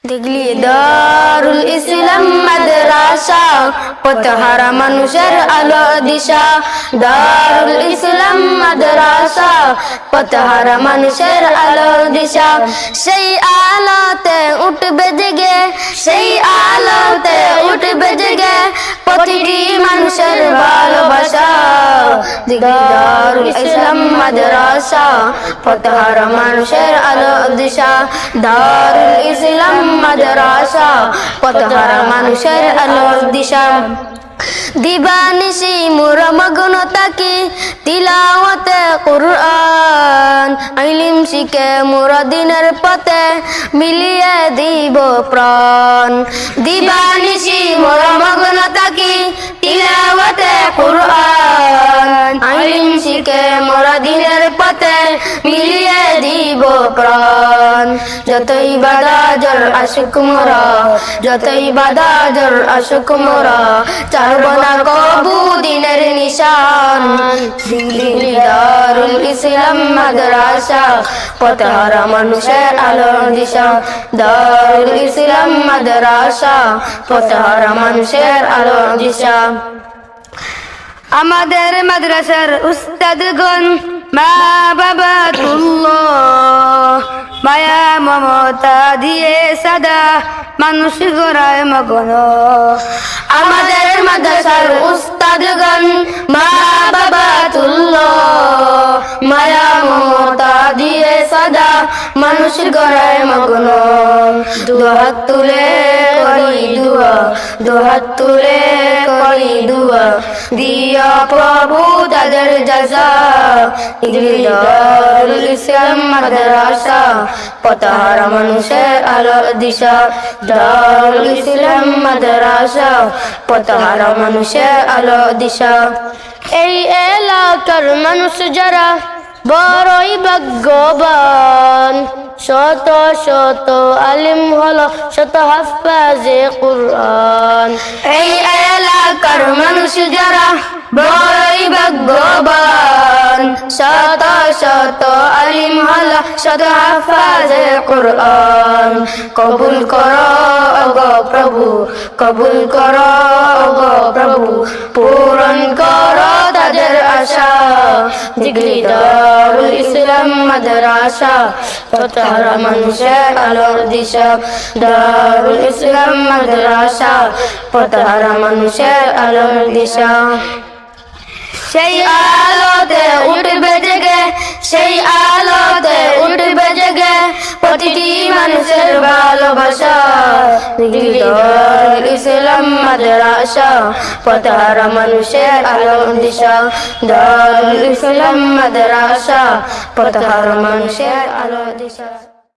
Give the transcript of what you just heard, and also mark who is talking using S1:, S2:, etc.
S1: দেখলি দারুল ইসলাম মাদ্রাসা পথহারা মানুষের আলো দিশা। দারুল ইসলাম মাদ্রাসা পথহারা মানুষের আলো দিশা। সেই আলোতে উঠবে জেগে, সেই আলোতে উঠবে জেগে প্রতিটি মানুষের ভালোবাসা। দারুল ইসলাম মাদ্রাসা পথহারা মানুষের আলো দিশা। দারুল ইসলাম মাদ্রাসা পথহারা মানুষের আলো দিশা। দিবানিশি মোরা মগ্ন থাকি তিলাওয়াতে কুরআন, ইলম শিখে মোরা দিনের পথে মিলিয়ে দিব প্রাণ। দিবানিশি মোরা মগ্ন থাকি তিলাওয়াতে কুরআন, ইলম শিখে মোরা দিনের পথে মিলিয়ে দিব প্রাণ। যতই বাধা জ্বর আসুক মোরা, যতই বাধা জ্বর আসুক মোরা ছাড়ব না কবু দিনের নিশান। দারুল ইসলাম মাদ্রাসা পথহারা মানুষের আলোর দিশা। দারুল ইসলাম মাদ্রাসা পথহারা মানুষের আলোর দিশা। আমাদের মাদ্রাসার উস্তাদগণ মা বাবাতুল্লাহ, মায়া মমতা দিয়ে সাদা মানুষ গড়ায় মগন। আমাদের মাদ্রাসার উস্তাদগণ মা বাবাতুল্লাহ, মায়া মমতা দিয়ে সাদা মানুষ গড়ায় মগন। দুহাত তুলে করি দুয়া, দুহাত তুলে করি দুয়া, দিয়া প্রভু তাদের জাযা। দারুল ইসলাম মাদ্রাসা পথহারা মানুষের আলো দিশা। দারুল ইসলাম মাদ্রাসা পথহারা মানুষের আলো দিশা। এই এলাকার মানুষ যারা বড়ই ভাগ্যবান, শত শত আলিম হলো শত হাফেজে কুরআন। এই এলাকার মানুষ যারা বড়ই ভাগ্যবান, শত শত আলিম হলো শত হাফেজে কুরআন। কবুল করো ওগো প্রভু, কবুল করো ওগো প্রভু, পূরণ করো তাদের আশা। দারুল ইসলাম মাদ্রাসা পথহারা মানুষের আলোর দিশা। দারুল ইসলাম মাদ্রাসা পথহারা মানুষের আলোর দিশা। সেই আলোতে উঠবে জেগে, সেই আলোতে উঠবে জেগে প্রতিটি মানুষের ভালোবাসা। দারুল ইসলাম মাদ্রাসা পথহারা মানুষের আলোর দিশা। দারুল ইসলাম মাদ্রাসা পথহারা মানুষের আলোর দিশা।